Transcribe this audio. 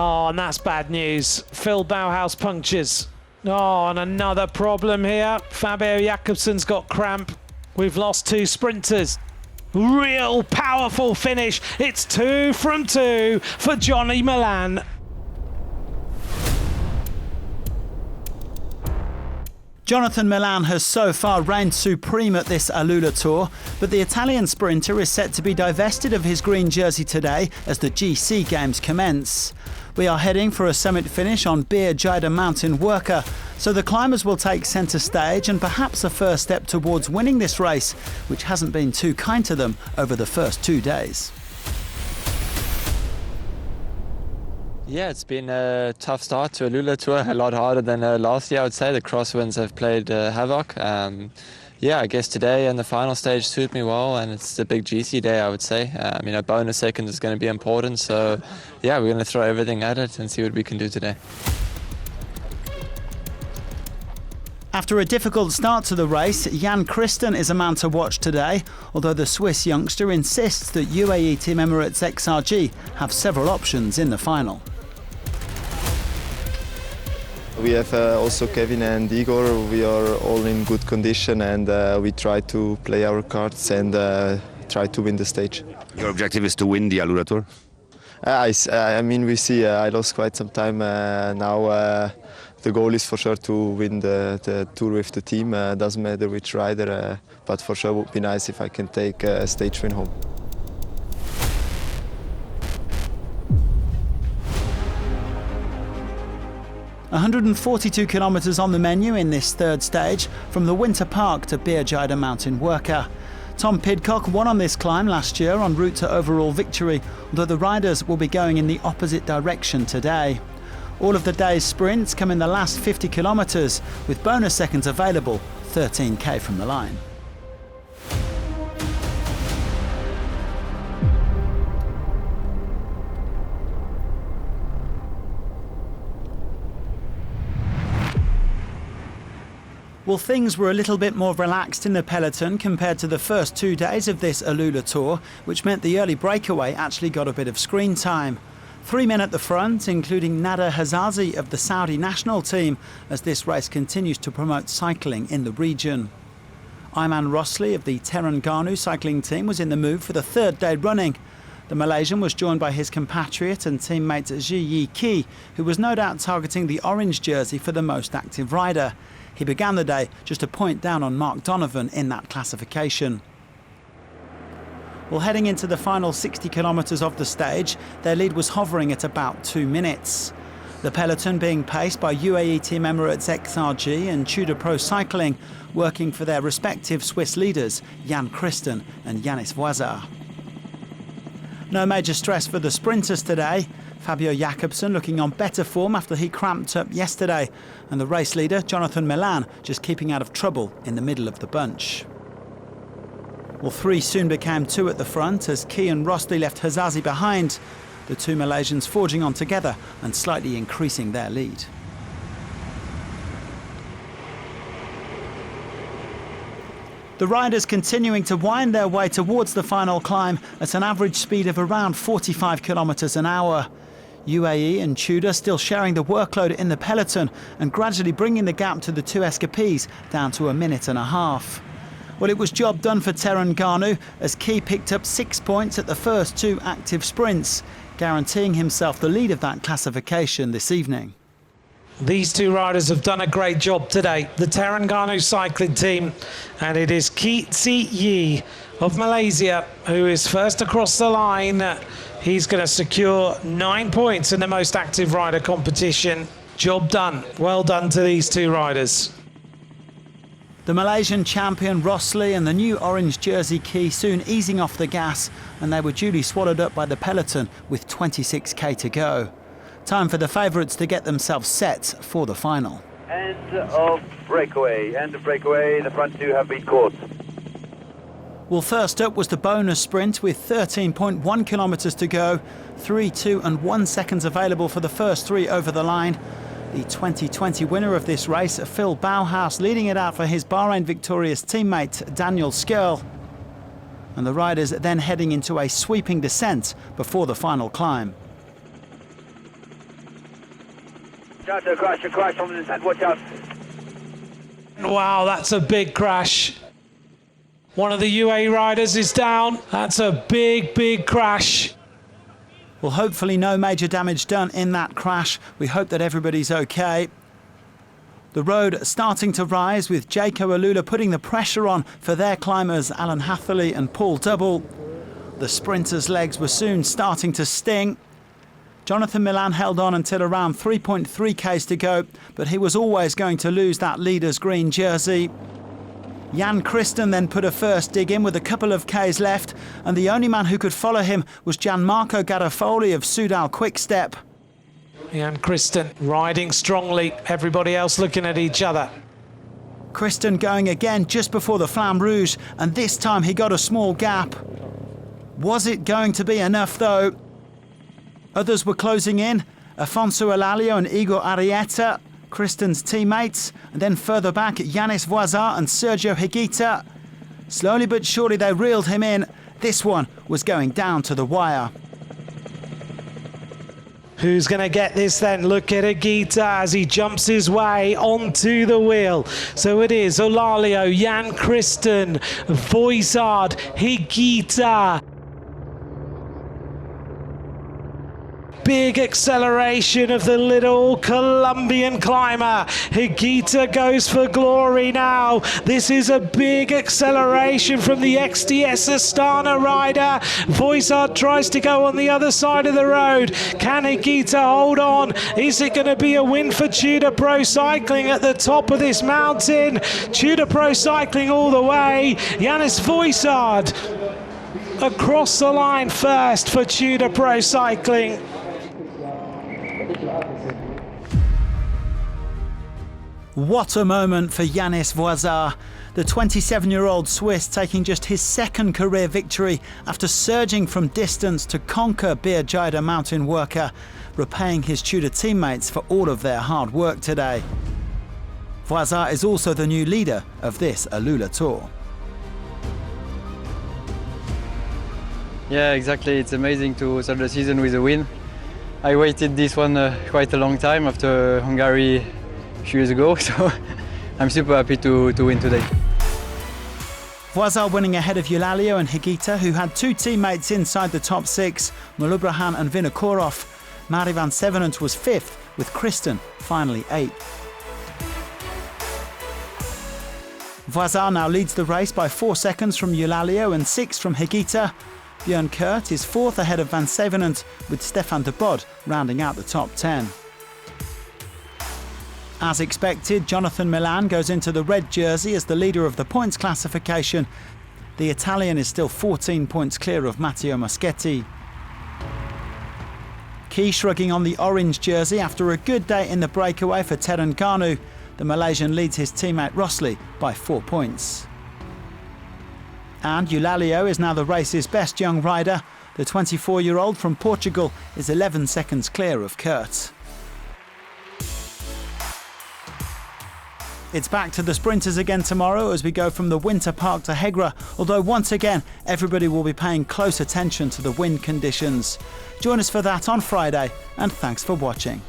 Oh, and that's bad news. Phil Bauhaus punctures. Oh, and another problem here. Fabio Jakobsen's got cramp. We've lost 2 sprinters. Real powerful finish. It's 2 from 2 for Johnny Milan. Jonathan Milan has so far reigned supreme at this AlUla Tour, but the Italian sprinter is set to be divested of his green jersey today as the GC Games commence. We are heading for a summit finish on Bir Jayda Mountain Worker, so the climbers will take centre stage and perhaps a first step towards winning this race, which hasn't been too kind to them over the first 2 days. Yeah, it's been a tough start to AlUla Tour, a lot harder than last year, I would say. The crosswinds have played havoc. Yeah, I guess today and the final stage suit me well, and it's a big GC day, I would say. Bonus second is going to be important, so yeah, we're going to throw everything at it and see what we can do today. After a difficult start to the race, Jan Christen is a man to watch today, although the Swiss youngster insists that UAE Team Emirates XRG have several options in the final. We have also Kevin and Igor. We are all in good condition, and we try to play our cards and try to win the stage. Your objective is to win the AlUla Tour? We see I lost quite some time now. The goal is for sure to win the Tour with the team. Doesn't matter which rider, but for sure it would be nice if I can take a stage win home. "142 kilometres on the menu in this third stage, from the Winter Park to Bir Jayda Mountain Worker. Tom Pidcock won on this climb last year en route to overall victory, although the riders will be going in the opposite direction today. All of the day's sprints come in the last 50 kilometres, with bonus seconds available 13k from the line. Well, things were a little bit more relaxed in the peloton compared to the first 2 days of this AlUla Tour, which meant the early breakaway actually got a bit of screen time. 3 men at the front, including Nader Hazazi of the Saudi national team, as this race continues to promote cycling in the region. Ayman Rosli of the Terengganu cycling team was in the move for the 3rd day running. The Malaysian was joined by his compatriot and teammate Ji Yi Ki, who was no doubt targeting the orange jersey for the most active rider. He began the day just a point down on Mark Donovan in that classification. Well, heading into the final 60 kilometres of the stage, their lead was hovering at about 2 minutes. The peloton being paced by UAE Team Emirates XRG and Tudor Pro Cycling, working for their respective Swiss leaders, Jan Christen and Yanis Voisard. No major stress for the sprinters today. Fabio Jakobsen looking on better form after he cramped up yesterday, and the race leader, Jonathan Milan, just keeping out of trouble in the middle of the bunch. Well, 3 soon became 2 at the front as Key and Rostley left Hazazi behind, the 2 Malaysians forging on together and slightly increasing their lead. The riders continuing to wind their way towards the final climb at an average speed of around 45 kilometres an hour. UAE and Tudor still sharing the workload in the peloton and gradually bringing the gap to the 2 escapees down to 1.5 minutes. Well, it was job done for Terengganu as Key picked up 6 points at the first 2 active sprints, guaranteeing himself the lead of that classification this evening. These 2 riders have done a great job today, the Terengganu cycling team, and it is Kee Tse Yi of Malaysia who is first across the line. He's going to secure 9 points in the most active rider competition. Job done. Well done to these 2 riders. The Malaysian champion Rostley and the new orange jersey Key soon easing off the gas, and they were duly swallowed up by the peloton with 26k to go. Time for the favourites to get themselves set for the final. End of breakaway, the front 2 have been caught. Well, first up was the bonus sprint with 13.1 kilometres to go, 3, 2 and 1 seconds available for the first 3 over the line. The 2020 winner of this race, Phil Bauhaus, leading it out for his Bahrain victorious teammate Daniel Skirl. And the riders then heading into a sweeping descent before the final climb. Watch out, a crash from the side, watch out. Wow, that's a big crash. One of the UAE riders is down. That's a big, big crash. Well, hopefully no major damage done in that crash. We hope that everybody's okay. The road starting to rise, with Jaco AlUla putting the pressure on for their climbers Alan Hatherley and Paul Double. The sprinters' legs were soon starting to sting. Jonathan Milan held on until around 3.3 k's to go, but he was always going to lose that leader's green jersey. Jan Christen then put a first dig in with a couple of k's left, and the only man who could follow him was Gianmarco Garofoli of Soudal Quickstep. Jan Christen riding strongly, everybody else looking at each other. Christen going again just before the Flamme Rouge, and this time he got a small gap. Was it going to be enough though? Others were closing in, Afonso Elalio and Igor Arrieta, Christen's teammates, and then further back Yanis Voisard and Sergio Higuita. Slowly but surely they reeled him in. This one was going down to the wire. Who's going to get this then? Look at Higuita as he jumps his way onto the wheel. So it is Elalio, Jan Christen, Voisard, Higuita. Big acceleration of the little Colombian climber. Higuita goes for glory now. This is a big acceleration from the XDS Astana rider. Voisard tries to go on the other side of the road. Can Higuita hold on? Is it going to be a win for Tudor Pro Cycling at the top of this mountain? Tudor Pro Cycling all the way. Yanis Voisard across the line first for Tudor Pro Cycling. What a moment for Yanis Voisard, the 27-year-old Swiss taking just his second career victory after surging from distance to conquer Bir Jaya mountain worker, repaying his Tudor teammates for all of their hard work today. Voisard is also the new leader of this AlUla Tour. Yeah, exactly. It's amazing to start the season with a win. I waited this one quite a long time after Hungary a few years ago, so I'm super happy to win today. Voisard winning ahead of Elalio and Higuita, who had two teammates inside the top six, Mulubrahan and Vinokourov. Mari van Sevenant was fifth, with Christen finally eighth. Voisard now leads the race by 4 seconds from Elalio and 6 from Higuita. Björn Kurt is fourth ahead of Van Sevenant, with Stefan de Bod rounding out the top 10. As expected, Jonathan Milan goes into the red jersey as the leader of the points classification. The Italian is still 14 points clear of Matteo Moschetti. Key shrugging on the orange jersey after a good day in the breakaway for Terengganu. The Malaysian leads his teammate Rossley by 4 points. And Elalio is now the race's best young rider. The 24-year-old from Portugal is 11 seconds clear of Kurt. It's back to the sprinters again tomorrow as we go from the Winter Park to Hegra, although once again everybody will be paying close attention to the wind conditions. Join us for that on Friday, and thanks for watching.